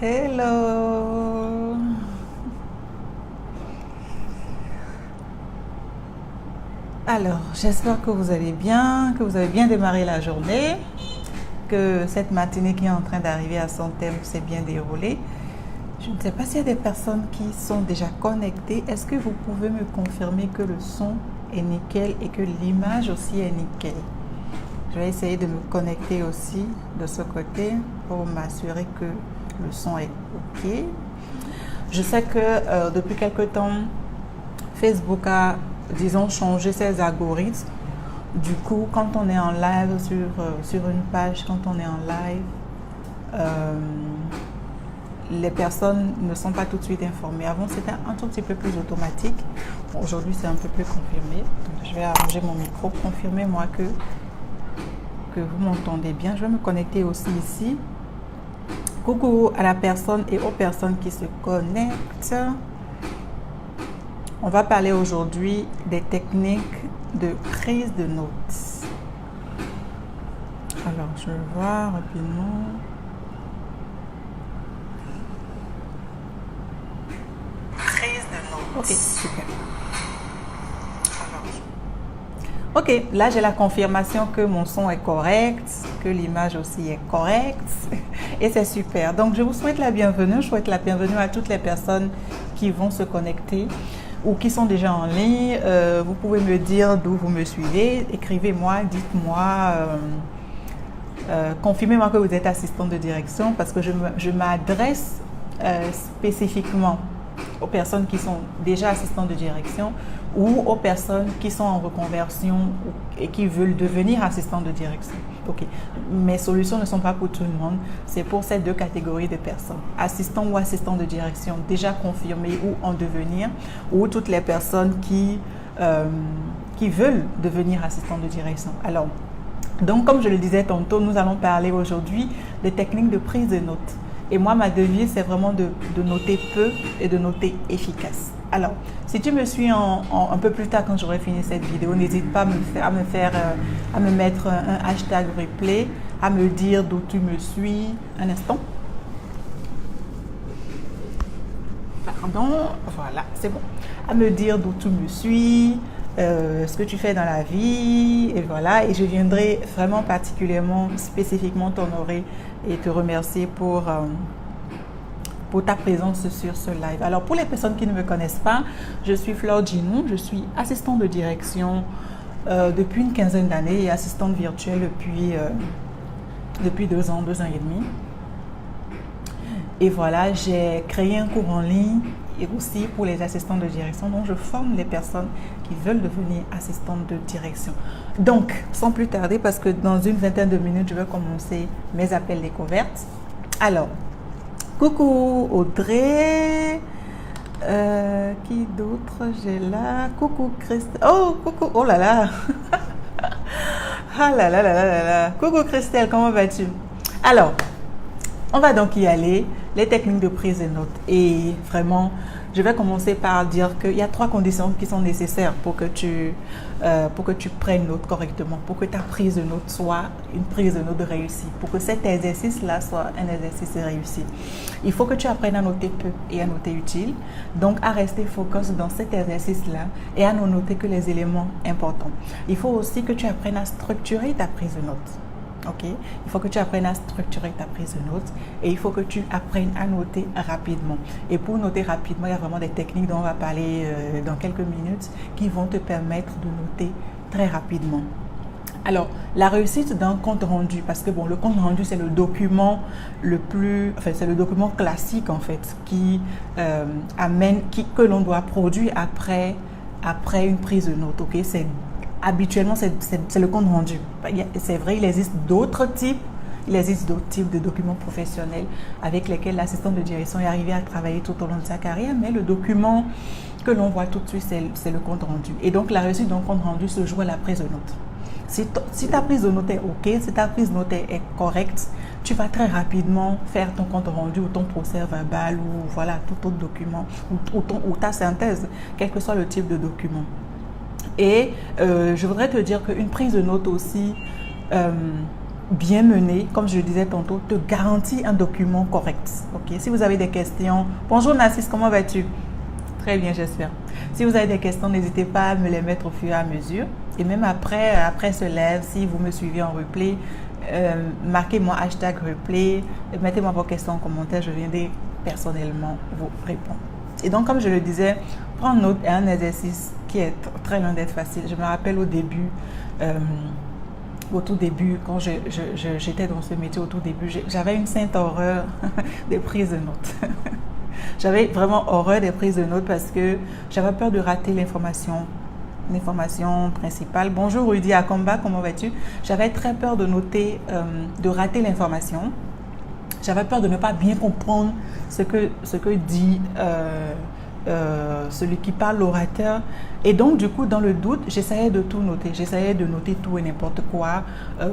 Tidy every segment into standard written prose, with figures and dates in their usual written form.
Hello. Alors, j'espère que vous allez bien, que vous avez bien démarré la journée, que cette matinée qui est en train d'arriver à son terme s'est bien déroulée. Je ne sais pas s'il y a des personnes qui sont déjà connectées. Est-ce que vous pouvez me confirmer que le son est nickel et que l'image aussi est nickel? Je vais essayer de me connecter aussi de ce côté pour m'assurer que le son est OK. Je sais que depuis quelque temps, Facebook a, disons, changé ses algorithmes. Du coup, quand on est en live sur une page, quand on est en live, les personnes ne sont pas tout de suite informées. Avant, c'était un tout petit peu plus automatique. Bon, aujourd'hui, c'est un peu plus confirmé. Donc, je vais arranger mon micro. Confirmez-moi que vous m'entendez bien. Je vais me connecter aussi ici. Coucou à la personne et aux personnes qui se connectent. On va parler aujourd'hui des techniques de prise de notes. Alors, je vais voir rapidement. Prise de notes. Ok, super. Ok, là j'ai la confirmation que mon son est correct, que l'image aussi est correcte et c'est super. Donc je vous souhaite la bienvenue, je souhaite la bienvenue à toutes les personnes qui vont se connecter ou qui sont déjà en ligne. Vous pouvez me dire d'où vous me suivez, écrivez-moi, dites-moi, confirmez-moi que vous êtes assistant de direction parce que je m'adresse spécifiquement aux personnes qui sont déjà assistants de direction ou aux personnes qui sont en reconversion et qui veulent devenir assistants de direction. Ok, mes solutions ne sont pas pour tout le monde, c'est pour ces deux catégories de personnes, assistants ou assistants de direction déjà confirmés ou en devenir, ou toutes les personnes qui veulent devenir assistants de direction. Alors, donc comme je le disais tantôt, nous allons parler aujourd'hui des techniques de prise de notes. Et moi, ma devise, c'est vraiment de noter peu et de noter efficace. Alors, si tu me suis un peu plus tard quand j'aurai fini cette vidéo, n'hésite pas à me mettre un hashtag replay, à me dire d'où tu me suis. Un instant. Pardon, voilà, c'est bon. À me dire d'où tu me suis, ce que tu fais dans la vie, et voilà. Et je viendrai vraiment particulièrement, spécifiquement t'honorer et te remercier pour ta présence sur ce live. Alors, pour les personnes qui ne me connaissent pas, je suis Flore Djinou, je suis assistante de direction depuis une quinzaine d'années et assistante virtuelle depuis 2 ans et demi. Et voilà, j'ai créé un cours en ligne et aussi pour les assistants de direction. Donc, je forme les personnes qui veulent devenir assistantes de direction. Donc, sans plus tarder, parce que dans une vingtaine de minutes, je vais commencer mes appels découvertes. Alors, coucou Audrey. Qui d'autre j'ai là? Coucou Christelle. Oh, coucou. Oh là là. Ah là là là là là là. Coucou Christelle, comment vas-tu? Alors, on va donc y aller, les techniques de prise de notes. Et vraiment, je vais commencer par dire qu'il y a 3 conditions qui sont nécessaires pour que tu prennes note correctement, pour que ta prise de notes soit une prise de notes réussie, pour que cet exercice-là soit un exercice réussi. Il faut que tu apprennes à noter peu et à noter utile, donc à rester focus dans cet exercice-là et à ne noter que les éléments importants. Il faut aussi que tu apprennes à structurer ta prise de notes. Ok, il faut que tu apprennes à structurer ta prise de notes et il faut que tu apprennes à noter rapidement. Et pour noter rapidement, il y a vraiment des techniques dont on va parler dans quelques minutes qui vont te permettre de noter très rapidement. Alors, la réussite d'un compte rendu, parce que bon, le compte rendu, c'est le document c'est le document classique en fait que l'on doit produire après une prise de notes. Ok, habituellement, c'est le compte rendu. C'est vrai, il existe d'autres types de documents professionnels avec lesquels l'assistant de direction est arrivé à travailler tout au long de sa carrière, mais le document que l'on voit tout de suite, c'est le compte rendu. Et donc, la réussite d'un compte rendu se joue à la prise de notes. Si ta prise de notes est OK, si ta prise de notes est correcte, tu vas très rapidement faire ton compte rendu ou ton procès verbal ou voilà, tout autre document ou ta synthèse, quel que soit le type de document. Et je voudrais te dire qu'une prise de notes aussi bien mené, comme je le disais tantôt, te garantit un document correct. Ok. Si vous avez des questions, bonjour Narcisse, comment vas-tu? Très bien, j'espère. Si vous avez des questions, n'hésitez pas à me les mettre au fur et à mesure. Et même après ce live, si vous me suivez en replay, marquez-moi hashtag replay, mettez-moi vos questions en commentaire, je viendrai personnellement vous répondre. Et donc, comme je le disais, prendre note est un exercice qui est très loin d'être facile. Je me rappelle au tout début, quand j'étais dans ce métier au tout début, j'avais une sainte horreur des prises de notes. J'avais vraiment horreur des prises de notes parce que j'avais peur de rater l'information principale. Bonjour Rudy Akomba, comment vas-tu? J'avais très peur de rater l'information. J'avais peur de ne pas bien comprendre ce que dit celui qui parle, l'orateur. Et donc, du coup, dans le doute, j'essayais de tout noter. J'essayais de noter tout et n'importe quoi.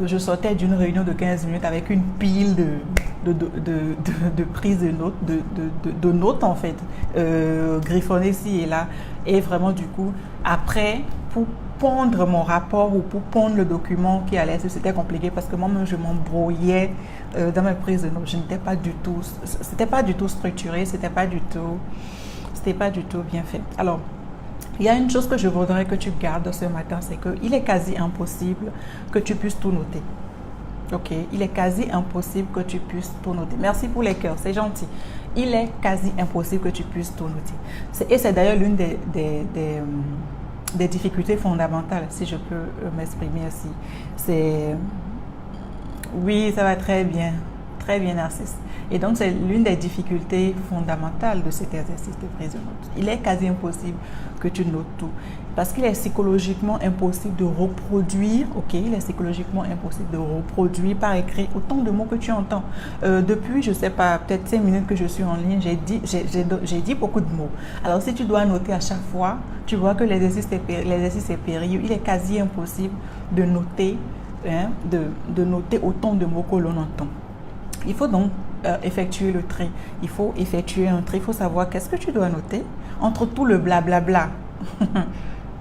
Je sortais d'une réunion de 15 minutes avec une pile de prises de notes, de notes en fait, griffonnées ici et là. Et vraiment, du coup, après, pour pondre mon rapport ou pour pondre le document qui allait, c'était compliqué parce que moi-même, je m'embrouillais dans mes prises de notes. C'était pas du tout structuré, c'était pas du tout bien fait. Alors, il y a une chose que je voudrais que tu gardes ce matin, c'est qu'il est quasi impossible que tu puisses tout noter. Ok, il est quasi impossible que tu puisses tout noter. Merci pour les cœurs, c'est gentil. Il est quasi impossible que tu puisses tout noter. Et c'est d'ailleurs l'une des difficultés fondamentales, si je peux m'exprimer ainsi. Oui, ça va très bien Narcisse. Et donc, c'est l'une des difficultés fondamentales de cet exercice de prise de notes. Il est quasi impossible que tu notes tout. Parce qu'il est psychologiquement impossible de reproduire, ok, il est psychologiquement impossible de reproduire par écrit autant de mots que tu entends. Depuis, je sais pas, peut-être 5 minutes que je suis en ligne, j'ai dit beaucoup de mots. Alors, si tu dois noter à chaque fois, tu vois que l'exercice est périlleux. Il est quasi impossible de noter, noter autant de mots que l'on entend. Il faut donc effectuer le tri. Il faut effectuer un tri. Il faut savoir qu'est-ce que tu dois noter entre tout le blablabla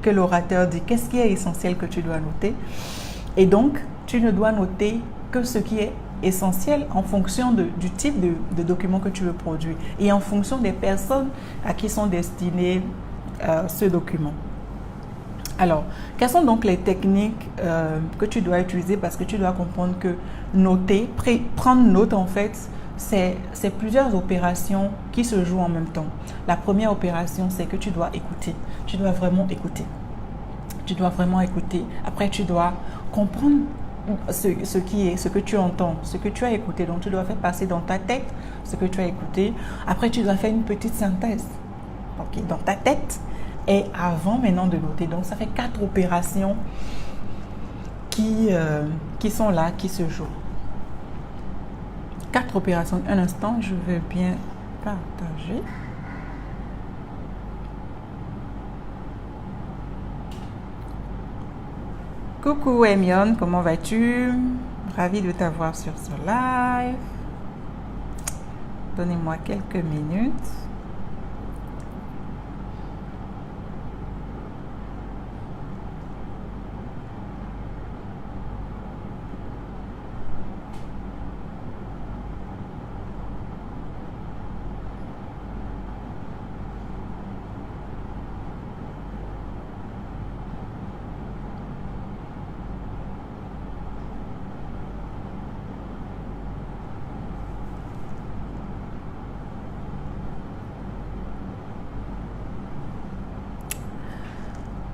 que l'orateur dit. Qu'est-ce qui est essentiel que tu dois noter? Et donc, tu ne dois noter que ce qui est essentiel en fonction du type de document que tu veux produire et en fonction des personnes à qui sont destinés ce document. Alors, quelles sont donc les techniques que tu dois utiliser parce que tu dois comprendre que prendre note en fait, c'est plusieurs opérations qui se jouent en même temps. La première opération, c'est que tu dois écouter. Tu dois vraiment écouter. Tu dois vraiment écouter. Après, tu dois comprendre ce que tu entends, ce que tu as écouté. Donc, tu dois faire passer dans ta tête ce que tu as écouté. Après, tu dois faire une petite synthèse. Ok, dans ta tête. Et avant maintenant de noter. Donc, ça fait 4 opérations qui sont là, qui se jouent. 4 opérations. Un instant, je veux bien partager. Coucou Emion, comment vas-tu? Ravi de t'avoir sur ce live. Donnez-moi quelques minutes.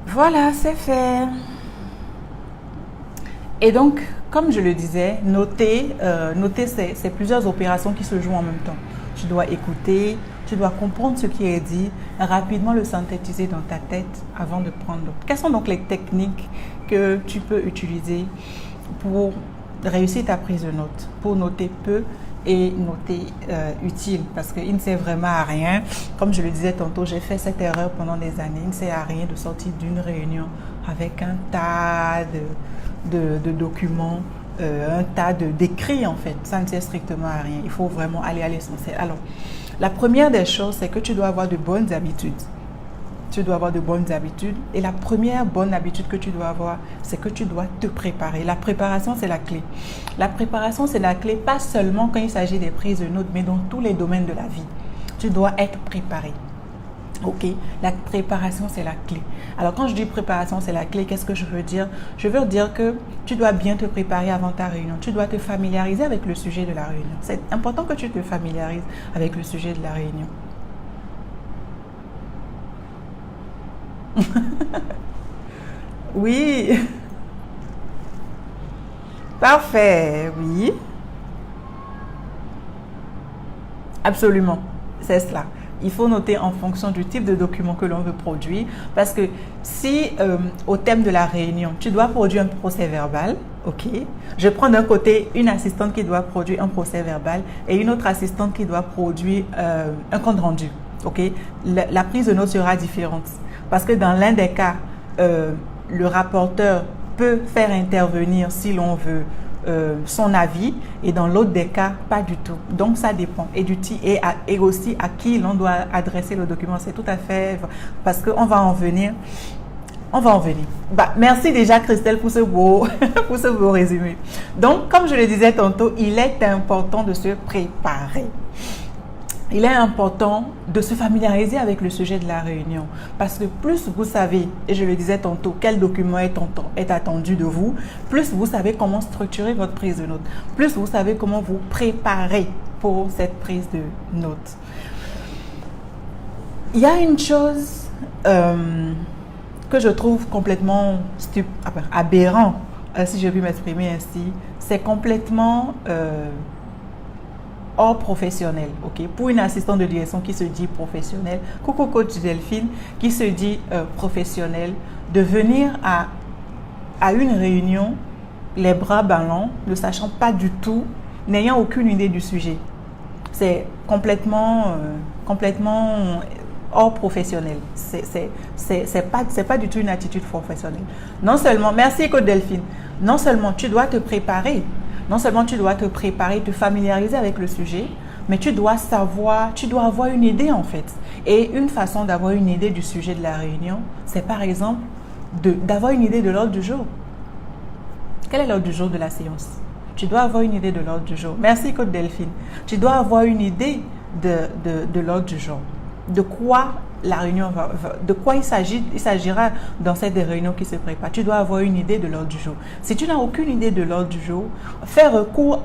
Voilà, c'est fait. Et donc, comme je le disais, noter, c'est plusieurs opérations qui se jouent en même temps. Tu dois écouter, tu dois comprendre ce qui est dit, rapidement le synthétiser dans ta tête avant de prendre note. Quelles sont donc les techniques que tu peux utiliser pour réussir ta prise de notes, pour noter peu et noter utile, parce qu'il ne sert vraiment à rien. Comme je le disais tantôt, j'ai fait cette erreur pendant des années. Il ne sert à rien de sortir d'une réunion avec un tas de documents, un tas d'écrits en fait. Ça ne sert strictement à rien. Il faut vraiment aller à l'essentiel. Alors, la première des choses, c'est que tu dois avoir de bonnes habitudes. tu dois avoir de bonnes habitudes. Et la première bonne habitude que tu dois avoir, c'est que tu dois te préparer. La préparation, c'est la clé. La préparation, c'est la clé, pas seulement quand il s'agit des prises de notes, mais dans tous les domaines de la vie. Tu dois être préparé. Ok, la préparation, c'est la clé. Alors, quand je dis préparation, c'est la clé, qu'est-ce que je veux dire? Je veux dire que tu dois bien te préparer avant ta réunion. Tu dois te familiariser avec le sujet de la réunion. C'est important que tu te familiarises avec le sujet de la réunion. Oui, parfait, oui, absolument, c'est cela. Il faut noter en fonction du type de document que l'on veut produire parce que si au thème de la réunion, tu dois produire un procès verbal, ok, je prends d'un côté une assistante qui doit produire un procès verbal et une autre assistante qui doit produire un compte rendu, ok, la prise de notes sera différente parce que dans l'un des cas, le rapporteur peut faire intervenir si l'on veut son avis et dans l'autre des cas, pas du tout. Donc, ça dépend. Et aussi à qui l'on doit adresser le document. C'est tout à fait... Parce qu'on va en venir. On va en venir. Bah, merci déjà Christelle pour ce beau, pour ce beau résumé. Donc, comme je le disais tantôt, il est important de se préparer. Il est important de se familiariser avec le sujet de la réunion parce que plus vous savez, et je le disais tantôt, quel document est attendu de vous, plus vous savez comment structurer votre prise de notes, plus vous savez comment vous préparer pour cette prise de notes. Il y a une chose que je trouve complètement aberrant, si je puis m'exprimer ainsi, c'est complètement... hors professionnel, ok? Pour une assistante de direction qui se dit professionnelle, coucou coach Delphine, qui se dit professionnelle, de venir à une réunion, les bras ballants, ne sachant pas du tout, n'ayant aucune idée du sujet. C'est complètement hors professionnel. C'est pas du tout une attitude professionnelle. Non seulement, merci coach Delphine, non seulement tu dois te préparer, non seulement tu dois te préparer, te familiariser avec le sujet, mais tu dois savoir, tu dois avoir une idée en fait. Et une façon d'avoir une idée du sujet de la réunion, c'est par exemple d'avoir une idée de l'ordre du jour. Quel est l'ordre du jour de la séance? Tu dois avoir une idée de l'ordre du jour. Merci Côte Delphine. Tu dois avoir une idée de l'ordre du jour. De quoi la réunion de quoi il s'agira dans cette réunion qui se prépare. Tu dois avoir une idée de l'ordre du jour. Si tu n'as aucune idée de l'ordre du jour, fais recours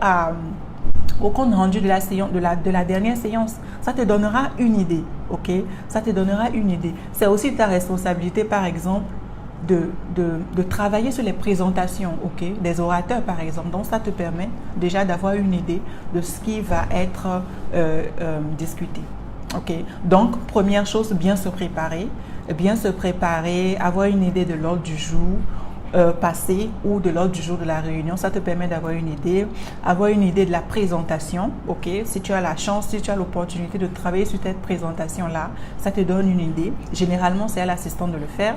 au compte rendu de la dernière séance. Ça te donnera une idée, ok? Ça te donnera une idée. C'est aussi ta responsabilité, par exemple, de travailler sur les présentations, ok, des orateurs par exemple. Donc ça te permet déjà d'avoir une idée de ce qui va être discuté. Ok, donc première chose, bien se préparer, avoir une idée de l'ordre du jour passé ou de l'ordre du jour de la réunion. Ça te permet d'avoir une idée de la présentation. Ok, si tu as la chance, si tu as l'opportunité de travailler sur cette présentation-là, ça te donne une idée. Généralement, c'est à l'assistant de le faire.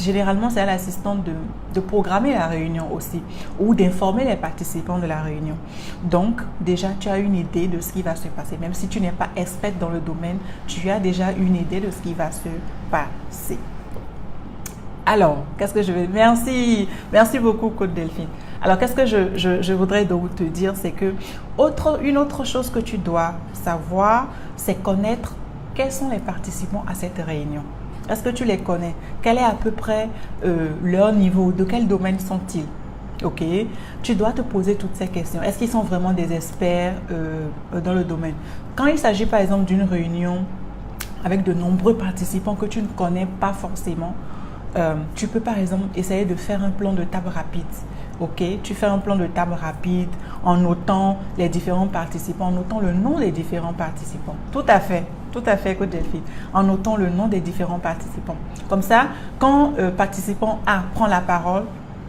Généralement, c'est à l'assistant de programmer la réunion aussi ou d'informer les participants de la réunion. Donc, déjà, tu as une idée de ce qui va se passer. Même si tu n'es pas experte dans le domaine, tu as déjà une idée de ce qui va se passer. Alors, qu'est-ce que je vais... Merci beaucoup, Côte Delphine. Alors, qu'est-ce que je voudrais donc te dire, c'est que une autre chose que tu dois savoir, c'est connaître quels sont les participants à cette réunion. Est-ce que tu les connais? Quel est à peu près leur niveau? De quel domaine sont-ils? Ok, tu dois te poser toutes ces questions. Est-ce qu'ils sont vraiment des experts dans le domaine? Quand il s'agit par exemple d'une réunion avec de nombreux participants que tu ne connais pas forcément, tu peux par exemple essayer de faire un plan de table rapide. Ok, tu fais un plan de table rapide en notant les différents participants, en notant le nom des différents participants. Tout à fait, Côte Delphine. En notant le nom des différents participants. Comme ça, quand participant A prend la parole,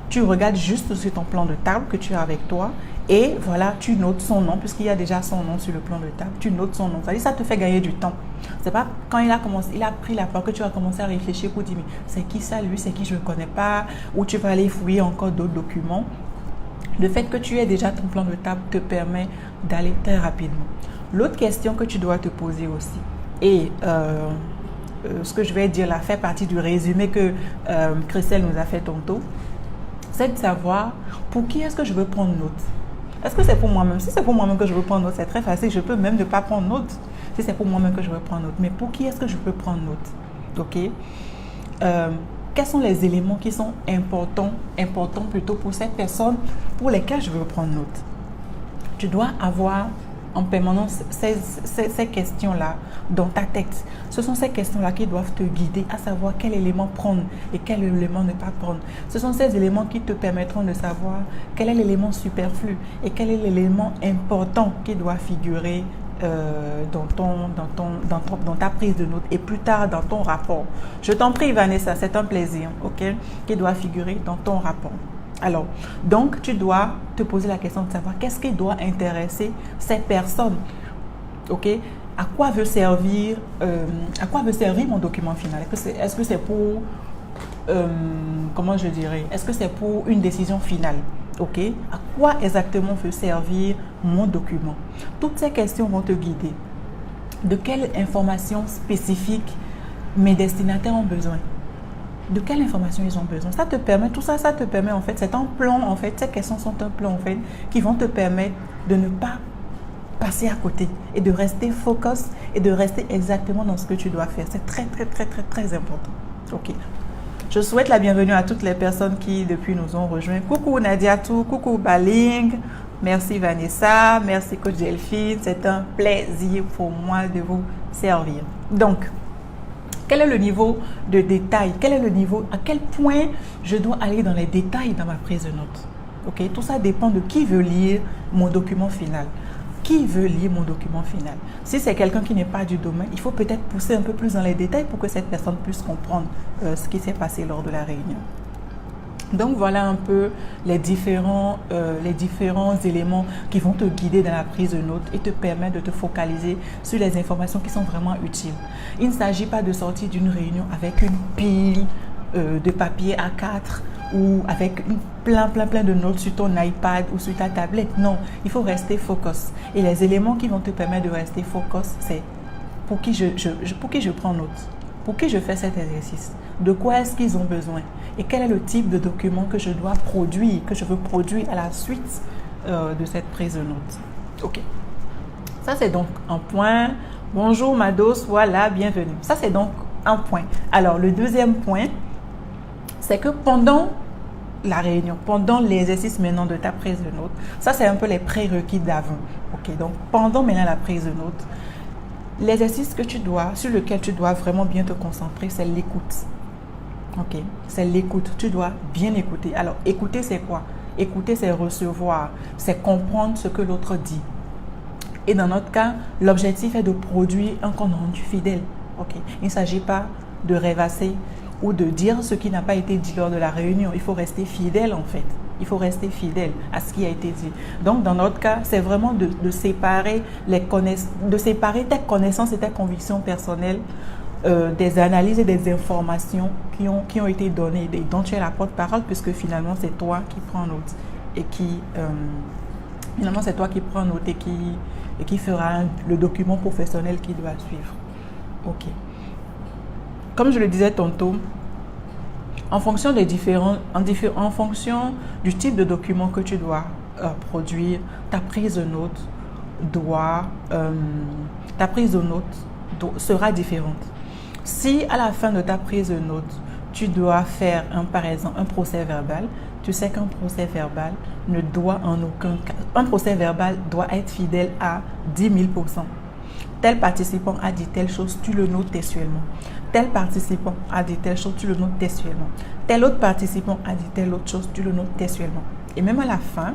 tu regardes juste sur ton plan de table que tu as avec toi et voilà, tu notes son nom puisqu'il y a déjà son nom sur le plan de table. Tu notes son nom. Ça te fait gagner du temps. C'est pas quand il a pris la parole que tu vas commencer à réfléchir pour dire mais c'est qui ça lui, c'est qui je ne connais pas, ou tu vas aller fouiller encore d'autres documents. Le fait que tu aies déjà ton plan de table te permet d'aller très rapidement. L'autre question que tu dois te poser aussi, et ce que je vais dire là fait partie du résumé que Christelle nous a fait tantôt, c'est de savoir pour qui est-ce que je veux prendre note. Est-ce que c'est pour moi-même? Si c'est pour moi-même que je veux prendre note, c'est très facile. Je peux même ne pas prendre note si c'est pour moi-même que je veux prendre note. Mais pour qui est-ce que je peux prendre note? Ok. Quels sont les éléments qui sont importants plutôt pour cette personne pour lesquelles je veux prendre note? Tu dois avoir en permanence ces questions-là dans ta tête. Ce sont ces questions-là qui doivent te guider à savoir quel élément prendre et quel élément ne pas prendre. Ce sont ces éléments qui te permettront de savoir quel est l'élément superflu et quel est l'élément important qui doit figurer dans ta prise de notes et plus tard dans ton rapport. Je t'en prie Vanessa, c'est un plaisir, ok, qui doit figurer dans ton rapport. Alors, donc, tu dois te poser la question de savoir qu'est-ce qui doit intéresser ces personnes. OK? À quoi veut servir mon document final? Est-ce que c'est pour, comment je dirais? Est-ce que c'est pour une décision finale? OK? À quoi exactement veut servir mon document? Toutes ces questions vont te guider. De quelle information spécifique mes destinataires ont besoin? De quelle information ils ont besoin? Ça te permet, tout ça, ça te permet en fait, c'est un plan en fait, ces questions sont un plan en fait, qui vont te permettre de ne pas passer à côté et de rester focus et de rester exactement dans ce que tu dois faire. C'est très, très, très, très, très important. Ok. Je souhaite la bienvenue à toutes les personnes qui depuis nous ont rejoints. Coucou Nadiatou, coucou Baling, merci Vanessa, merci Coach Delphine. C'est un plaisir pour moi de vous servir. Donc, quel est le niveau de détail? Quel est le niveau? À quel point je dois aller dans les détails dans ma prise de notes? Ok, tout ça dépend de qui veut lire mon document final. Qui veut lire mon document final? Si c'est quelqu'un qui n'est pas du domaine, il faut peut-être pousser un peu plus dans les détails pour que cette personne puisse comprendre ce qui s'est passé lors de la réunion. Donc voilà un peu les différents éléments qui vont te guider dans la prise de notes et te permettre de te focaliser sur les informations qui sont vraiment utiles. Il ne s'agit pas de sortir d'une réunion avec une pile de papier A4 ou avec plein de notes sur ton iPad ou sur ta tablette. Non, il faut rester focus. Et les éléments qui vont te permettre de rester focus, c'est pour qui je prends note, pour qui je fais cet exercice, de quoi est-ce qu'ils ont besoin et quel est le type de document que je dois produire, que je veux produire à la suite de cette prise de notes. Ok. Ça, c'est donc un point. Bonjour Mados, voilà, bienvenue. Ça, c'est donc un point. Alors, le deuxième point, c'est que pendant la réunion, pendant l'exercice maintenant de ta prise de notes, ça, c'est un peu les prérequis d'avant. Ok, donc pendant maintenant la prise de notes, l'exercice sur lequel tu dois vraiment bien te concentrer, c'est l'écoute. Ok, c'est l'écoute. Tu dois bien écouter. Alors, écouter, c'est quoi? Écouter, c'est recevoir, c'est comprendre ce que l'autre dit. Et dans notre cas, l'objectif est de produire un compte rendu fidèle. Ok, il ne s'agit pas de rêvasser ou de dire ce qui n'a pas été dit lors de la réunion. Il faut rester fidèle en fait. Il faut rester fidèle à ce qui a été dit. Donc, dans notre cas, c'est vraiment de séparer tes connaissances et tes convictions personnelles des analyses et des informations qui ont été données et dont tu es la porte-parole, puisque finalement, c'est toi qui prends note et qui fera le document professionnel qui doit suivre. Ok. Comme je le disais tantôt, en fonction du type de document que tu dois produire, ta prise de notes sera différente. Si à la fin de ta prise de notes, tu dois faire par exemple un procès verbal, tu sais qu'un procès verbal ne doit en aucun cas, un procès verbal doit être fidèle à 10 000%. Tel participant a dit telle chose, tu le notes textuellement. Tel participant a dit telle chose, tu le notes textuellement. Tel autre participant a dit telle autre chose, tu le notes textuellement. Et même à la fin,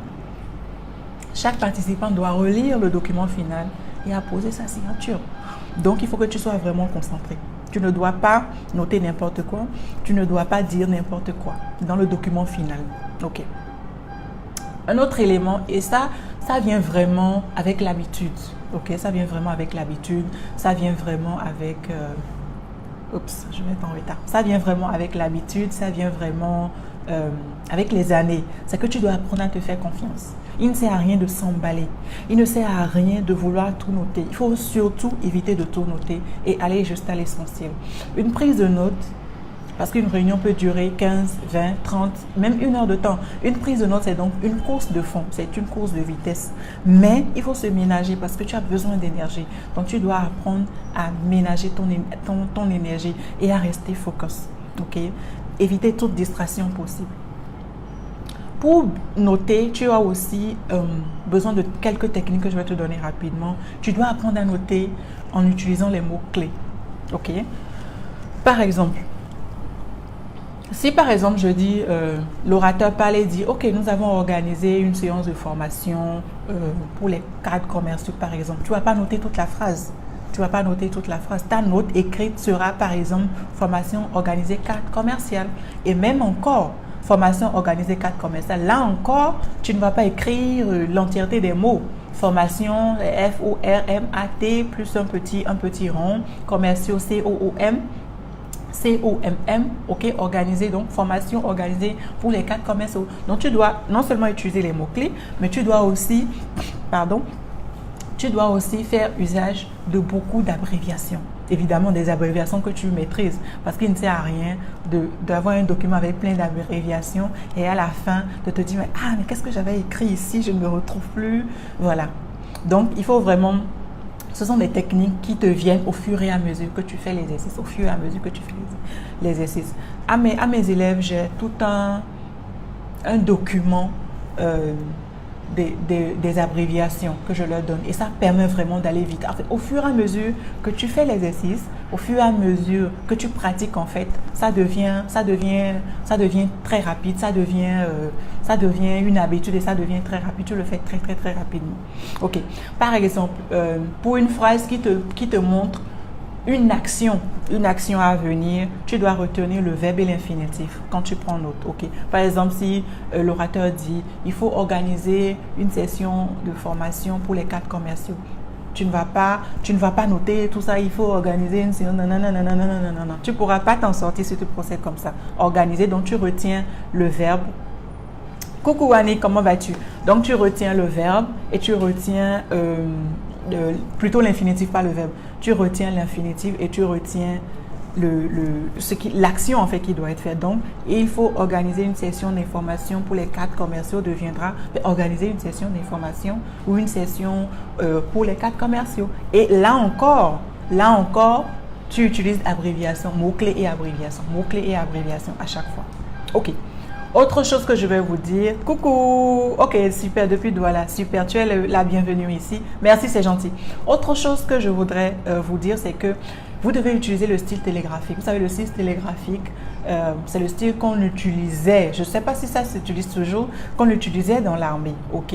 chaque participant doit relire le document final et apposer sa signature. Donc, il faut que tu sois vraiment concentré. Tu ne dois pas noter n'importe quoi. Tu ne dois pas dire n'importe quoi dans le document final. Ok. Un autre élément, et ça vient vraiment avec l'habitude. Ok, ça vient vraiment avec l'habitude. Ça vient vraiment avec... je vais être en retard. Ça vient vraiment avec l'habitude. Ça vient vraiment avec les années. C'est que tu dois apprendre à te faire confiance. Il ne sert à rien de s'emballer. Il ne sert à rien de vouloir tout noter. Il faut surtout éviter de tout noter et aller juste à l'essentiel. Une prise de notes, parce qu'une réunion peut durer 15, 20, 30, même 1 heure de temps. Une prise de notes, c'est donc une course de fond, c'est une course de vitesse. Mais il faut se ménager parce que tu as besoin d'énergie. Donc, tu dois apprendre à ménager ton énergie et à rester focus. Okay? Éviter toute distraction possible. Pour noter, tu as aussi besoin de quelques techniques que je vais te donner rapidement. Tu dois apprendre à noter en utilisant les mots-clés. Ok? Par exemple, si par exemple je dis, l'orateur parle et dit, ok, nous avons organisé une séance de formation pour les cadres commerciaux par exemple. Tu ne vas pas noter toute la phrase. Tu ne vas pas noter toute la phrase. Ta note écrite sera par exemple, formation organisée cadre commercial. Et même encore, formation organisée cadre commercial. Là encore, tu ne vas pas écrire l'entièreté des mots. Formation, F-O-R-M-A-T, plus un petit rond, commerciaux, C-O-O-M. C-O-M-M, ok, organisé, donc formation organisée pour les cadres commerciaux. Donc tu dois non seulement utiliser les mots-clés, mais tu dois aussi, faire usage de beaucoup d'abréviations. Évidemment, des abréviations que tu maîtrises, parce qu'il ne sert à rien d'avoir un document avec plein d'abréviations et à la fin de te dire, mais qu'est-ce que j'avais écrit ici, je ne me retrouve plus. Voilà. Donc, il faut vraiment... Ce sont des techniques qui te viennent au fur et à mesure que tu fais l'exercice, À mes élèves, j'ai tout un document des abréviations que je leur donne et ça permet vraiment d'aller vite. En fait, au fur et à mesure que tu fais l'exercice, au fur et à mesure que tu pratiques, en fait, ça devient très rapide, ça devient une habitude et ça devient très rapide. Tu le fais très, très, très rapidement. Ok. Par exemple, pour une phrase qui te montre une action à venir, tu dois retenir le verbe et l'infinitif quand tu prends note. Okay? Par exemple, si l'orateur dit « il faut organiser une session de formation pour les cadres commerciaux », tu ne vas pas noter tout ça, il faut organiser une séance, non. Tu ne pourras pas t'en sortir si tu procèdes comme ça. Organiser, donc tu retiens le verbe. Coucou Annie, comment vas-tu? Donc tu retiens le verbe et tu retiens plutôt l'infinitif, pas le verbe. Tu retiens l'infinitif et tu retiens l'action en fait qui doit être faite. Donc, il faut organiser une session d'information pour les cadres commerciaux deviendra organiser une session d'information ou une session pour les cadres commerciaux. Et là encore, tu utilises abréviation, mots-clés et abréviation à chaque fois. Ok. Autre chose que je vais vous dire, coucou, ok, super, depuis Douala, super, tu es la bienvenue ici, merci, c'est gentil. Autre chose que je voudrais vous dire, c'est que vous devez utiliser le style télégraphique. Vous savez, le style télégraphique, c'est le style qu'on utilisait, je ne sais pas si ça s'utilise toujours, qu'on utilisait dans l'armée, ok.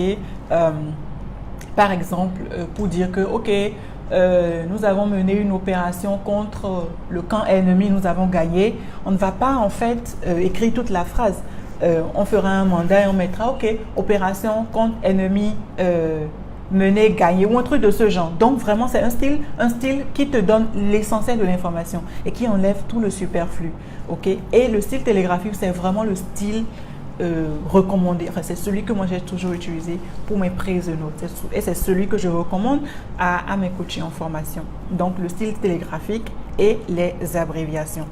Par exemple, pour dire que, ok, nous avons mené une opération contre le camp ennemi, nous avons gagné. On ne va pas en fait écrire toute la phrase. On fera un mandat et on mettra, ok, opération contre ennemi menée, gagnée ou un truc de ce genre. Donc vraiment, c'est un style qui te donne l'essentiel de l'information et qui enlève tout le superflu. Ok. Et le style télégraphique, c'est vraiment le style recommandé. Enfin, c'est celui que moi j'ai toujours utilisé pour mes prises de notes. Et c'est celui que je recommande à mes coachés en formation. Donc le style télégraphique et les abréviations.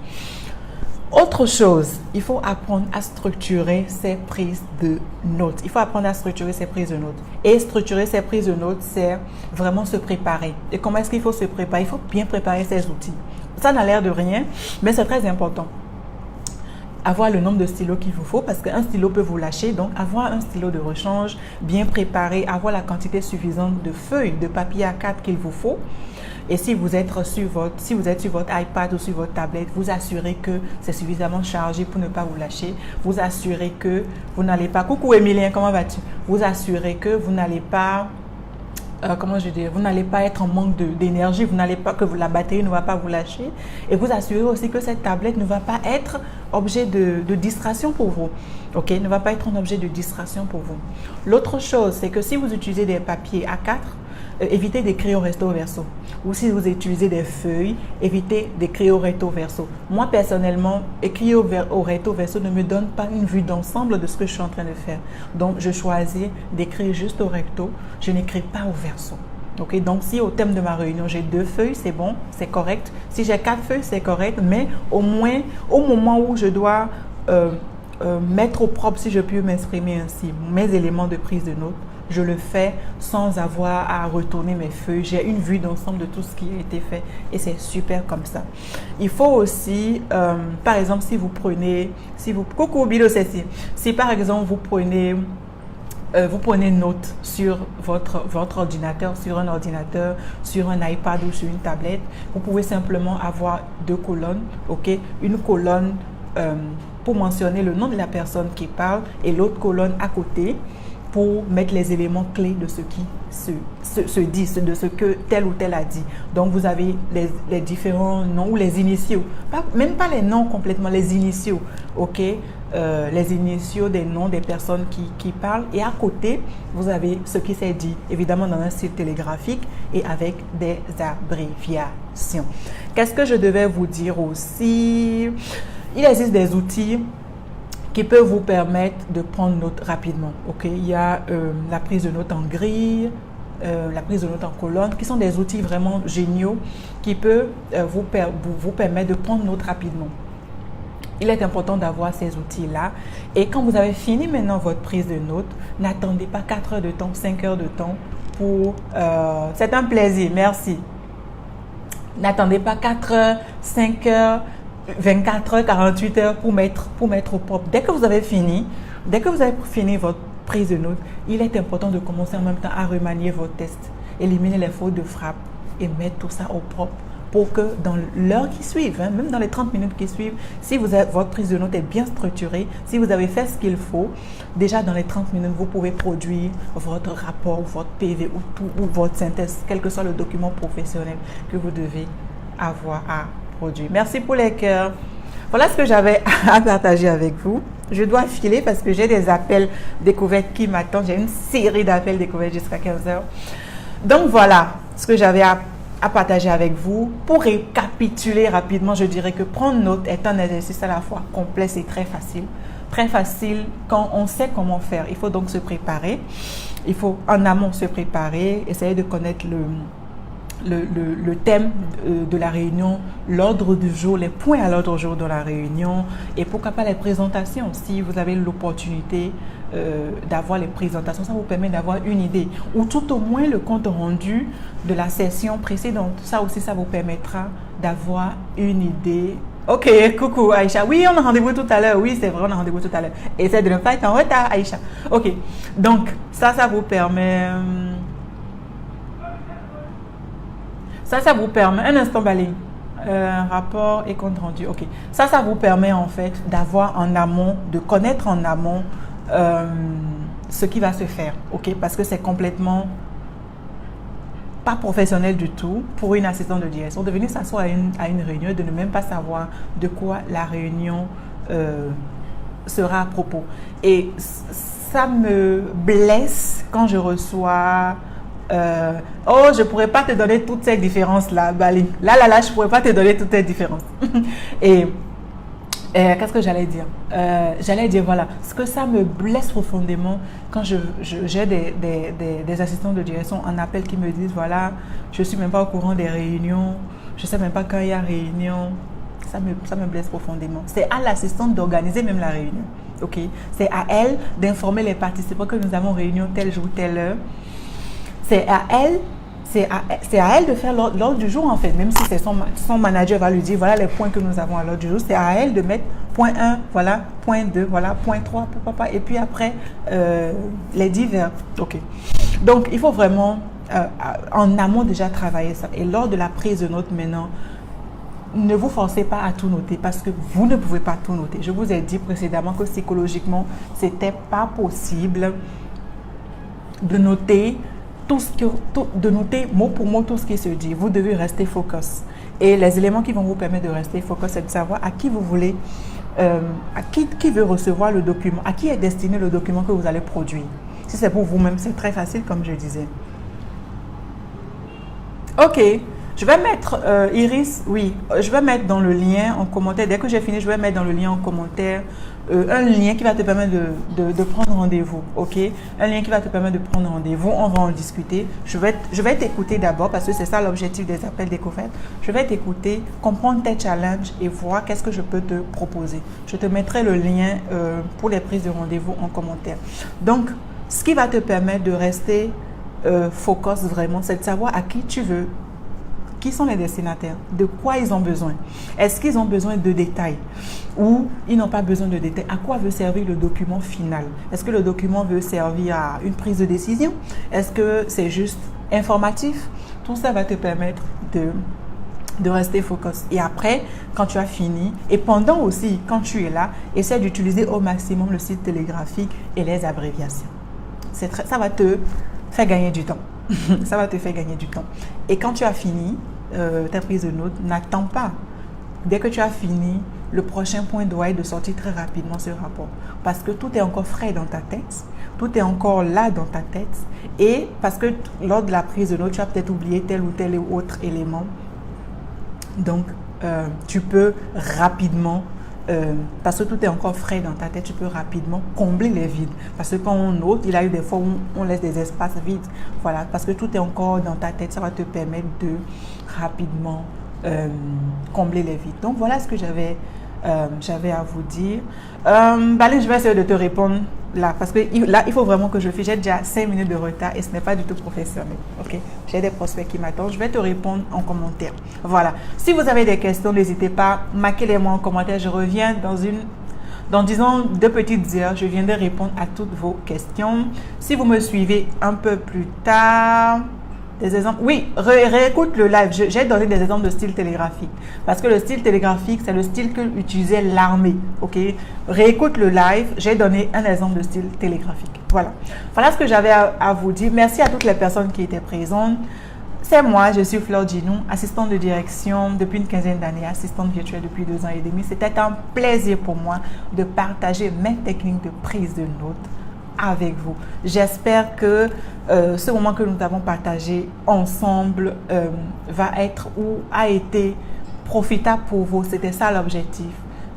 Autre chose, il faut apprendre à structurer ses prises de notes. Il faut apprendre à structurer ses prises de notes. Et structurer ses prises de notes, c'est vraiment se préparer. Et comment est-ce qu'il faut se préparer? Il faut bien préparer ses outils. Ça n'a l'air de rien, mais c'est très important. Avoir le nombre de stylos qu'il vous faut, parce qu'un stylo peut vous lâcher. Donc, avoir un stylo de rechange bien préparé, avoir la quantité suffisante de feuilles, de papier A4 qu'il vous faut. Et si vous êtes sur votre iPad ou sur votre tablette, vous assurez que c'est suffisamment chargé pour ne pas vous lâcher. Vous assurez que vous n'allez pas... Coucou Emilien, comment vas-tu? Vous assurez que vous n'allez pas... vous n'allez pas être en manque d'énergie, vous n'allez pas, que la batterie ne va pas vous lâcher. Et vous assurez aussi que cette tablette ne va pas être objet de distraction pour vous. Ok, ne va pas être un objet de distraction pour vous. L'autre chose, c'est que si vous utilisez des papiers A4, évitez d'écrire au recto verso. Ou si vous utilisez des feuilles, évitez d'écrire au recto verso. Moi, personnellement, écrire au recto verso ne me donne pas une vue d'ensemble de ce que je suis en train de faire. Donc, je choisis d'écrire juste au recto. Je n'écris pas au verso. Okay, donc, si au thème de ma réunion, j'ai 2 feuilles, c'est bon, c'est correct. Si j'ai 4 feuilles, c'est correct. Mais au moins, au moment où je dois mettre au propre, si je puis m'exprimer ainsi, mes éléments de prise de notes, je le fais sans avoir à retourner mes feuilles. J'ai une vue d'ensemble de tout ce qui a été fait et c'est super comme ça. Il faut aussi, par exemple, si vous prenez, coucou Bilo, c'est si par exemple vous prenez note sur votre ordinateur, sur un ordinateur, sur un iPad ou sur une tablette, vous pouvez simplement avoir 2 colonnes, ok? Une colonne pour mentionner le nom de la personne qui parle et l'autre colonne à côté pour mettre les éléments clés de ce qui se dit, de ce que tel ou tel a dit. Donc, vous avez les différents noms ou les initiaux, même pas les noms complètement, les initiaux, ok? Les initiaux des noms des personnes qui parlent. Et à côté, vous avez ce qui s'est dit, évidemment dans un style télégraphique et avec des abréviations. Qu'est-ce que je devais vous dire aussi? Il existe des outils qui peuvent vous permettre de prendre note rapidement. Okay? Il y a la prise de notes en grille, la prise de notes en colonne, qui sont des outils vraiment géniaux qui peuvent vous permettre de prendre note rapidement. Il est important d'avoir ces outils-là. Et quand vous avez fini maintenant votre prise de notes, n'attendez pas 4 heures de temps, 5 heures de temps pour... c'est un plaisir, merci. N'attendez pas 4 heures, 5 heures, 24 heures, 48 heures pour mettre au propre. Dès que vous avez fini votre prise de notes, il est important de commencer en même temps à remanier vos tests, éliminer les fautes de frappe et mettre tout ça au propre pour que dans l'heure qui suit, même dans les 30 minutes qui suivent, si votre prise de notes est bien structurée, si vous avez fait ce qu'il faut, déjà dans les 30 minutes, vous pouvez produire votre rapport, votre PV ou votre synthèse, quel que soit le document professionnel que vous devez avoir à produire. Merci pour les cœurs. Voilà ce que j'avais à partager avec vous. Je dois filer parce que j'ai des appels découvertes qui m'attendent. J'ai une série d'appels découvertes jusqu'à 15 heures. Donc voilà ce que j'avais à partager avec vous. Pour récapituler rapidement, je dirais que prendre note est un exercice à la fois complexe et très facile. Très facile quand on sait comment faire. Il faut donc se préparer. Il faut en amont se préparer, essayer de connaître le thème de la réunion, l'ordre du jour, les points à l'ordre du jour de la réunion et pourquoi pas les présentations. Si vous avez l'opportunité d'avoir les présentations, ça vous permet d'avoir une idée ou tout au moins le compte rendu de la session précédente. Ça aussi, ça vous permettra d'avoir une idée. Ok, coucou Aïcha. Oui, on a rendez-vous tout à l'heure. Oui, c'est vrai, on a rendez-vous tout à l'heure. Essaie de ne pas être en retard, Aïcha. Ok, donc ça vous permet... Ça vous permet, un instant Bali, rapport et compte rendu, ok. Ça vous permet en fait d'avoir en amont, de connaître en amont ce qui va se faire, ok. Parce que c'est complètement pas professionnel du tout pour une assistante de direction de venir s'asseoir à une réunion et de ne même pas savoir de quoi la réunion sera à propos. Et ça me blesse quand je reçois... oh, je pourrais pas te donner toutes ces différences-là, Bali. Là, je pourrais pas te donner toutes ces différences. Et qu'est-ce que j'allais dire? J'allais dire, voilà, ce que ça me blesse profondément quand j'ai des assistants de direction en appel qui me disent, voilà, je suis même pas au courant des réunions, je sais même pas quand il y a réunion. Ça me blesse profondément. C'est à l'assistante d'organiser même la réunion. Ok? C'est à elle d'informer les participants que nous avons réunion tel jour, telle heure. C'est à elle de faire l'ordre du jour en fait, même si c'est son manager va lui dire voilà les points que nous avons à l'ordre du jour, c'est à elle de mettre point 1, voilà, point 2, voilà, point 3, pourquoi pas, et puis après les divers. Ok. Donc il faut vraiment en amont déjà travailler ça. Et lors de la prise de notes maintenant, ne vous forcez pas à tout noter parce que vous ne pouvez pas tout noter. Je vous ai dit précédemment que psychologiquement, c'était pas possible de noter de noter mot pour mot tout ce qui se dit. Vous devez rester focus. Et les éléments qui vont vous permettre de rester focus, c'est de savoir à qui vous voulez, à qui veut recevoir le document, à qui est destiné le document que vous allez produire. Si c'est pour vous-même, c'est très facile, comme je disais. Ok, je vais mettre, Iris, oui, je vais mettre dans le lien en commentaire, dès que j'ai fini, je vais mettre dans le lien en commentaire un lien qui va te permettre de prendre rendez-vous, ok? Un lien qui va te permettre de prendre rendez-vous, on va en discuter. Je vais t'écouter d'abord parce que c'est ça l'objectif des appels découvertes. Je vais t'écouter, comprendre tes challenges et voir qu'est-ce que je peux te proposer. Je te mettrai le lien pour les prises de rendez-vous en commentaire. Donc, ce qui va te permettre de rester focus vraiment, c'est de savoir à qui tu veux. Qui sont les destinataires? De quoi ils ont besoin? Est-ce qu'ils ont besoin de détails ou ils n'ont pas besoin de détails? À quoi veut servir le document final? Est-ce que le document veut servir à une prise de décision? Est-ce que c'est juste informatif? Tout ça va te permettre de rester focus. Et après, quand tu as fini, et pendant aussi, quand tu es là, essaie d'utiliser au maximum le site télégraphique et les abréviations. Ça va te faire gagner du temps. Ça va te faire gagner du temps. Et quand tu as fini ta prise de notes, n'attends pas. Dès que tu as fini, le prochain point doit être de sortir très rapidement ce rapport. Parce que tout est encore frais dans ta tête. Tout est encore là dans ta tête. Et parce que lors de la prise de notes, tu as peut-être oublié tel ou tel autre élément. Donc, tu peux rapidement parce que tout est encore frais dans ta tête, tu peux rapidement combler les vides. Parce que quand on note, il y a eu des fois où on laisse des espaces vides. Voilà, parce que tout est encore dans ta tête, ça va te permettre de rapidement combler les vides. Donc voilà ce que j'avais à vous dire. Allez, je vais essayer de te répondre là, parce que là, il faut vraiment que je fiche. J'ai déjà 5 minutes de retard et ce n'est pas du tout professionnel. Ok, j'ai des prospects qui m'attendent. Je vais te répondre en commentaire. Voilà. Si vous avez des questions, n'hésitez pas, marquez-les-moi en commentaire. Je reviens dans disons 2 petites heures. Je viendrai répondre à toutes vos questions. Si vous me suivez un peu plus tard. Des exemples. Oui, réécoute le live. J'ai donné des exemples de style télégraphique. Parce que le style télégraphique, c'est le style que utilisait l'armée. Ok? Réécoute le live. J'ai donné un exemple de style télégraphique. Voilà. Voilà ce que j'avais à vous dire. Merci à toutes les personnes qui étaient présentes. C'est moi, je suis Fleur Djinou, assistante de direction depuis une quinzaine d'années, assistante virtuelle depuis 2 ans et demi. C'était un plaisir pour moi de partager mes techniques de prise de notes avec vous. J'espère que ce moment que nous avons partagé ensemble va être ou a été profitable pour vous. C'était ça l'objectif.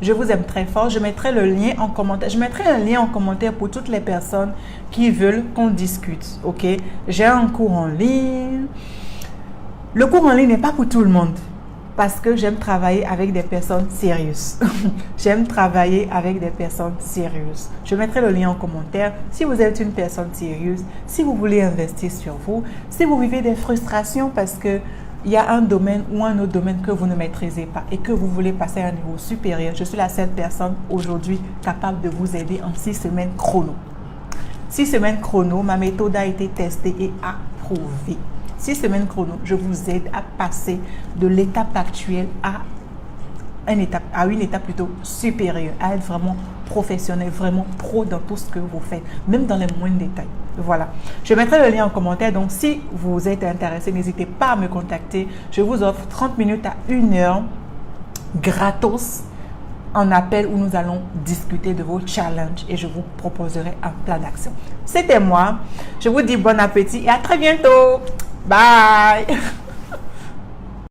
Je vous aime très fort. Je mettrai le lien en commentaire. Je mettrai un lien en commentaire pour toutes les personnes qui veulent qu'on discute. Ok? J'ai un cours en ligne. Le cours en ligne n'est pas pour tout le monde. Parce que j'aime travailler avec des personnes sérieuses. J'aime travailler avec des personnes sérieuses. Je mettrai le lien en commentaire. Si vous êtes une personne sérieuse, si vous voulez investir sur vous, si vous vivez des frustrations parce que il y a un domaine ou un autre domaine que vous ne maîtrisez pas et que vous voulez passer à un niveau supérieur, je suis la seule personne aujourd'hui capable de vous aider en 6 semaines chrono. 6 semaines chrono, ma méthode a été testée et approuvée. 6 semaines chrono, je vous aide à passer de l'étape actuelle à une étape plutôt supérieure, à être vraiment professionnel, vraiment pro dans tout ce que vous faites, même dans les moindres détails. Voilà. Je mettrai le lien en commentaire, donc si vous êtes intéressé, n'hésitez pas à me contacter. Je vous offre 30 minutes à 1 heure gratos en appel où nous allons discuter de vos challenges et je vous proposerai un plan d'action. C'était moi. Je vous dis bon appétit et à très bientôt. Bye.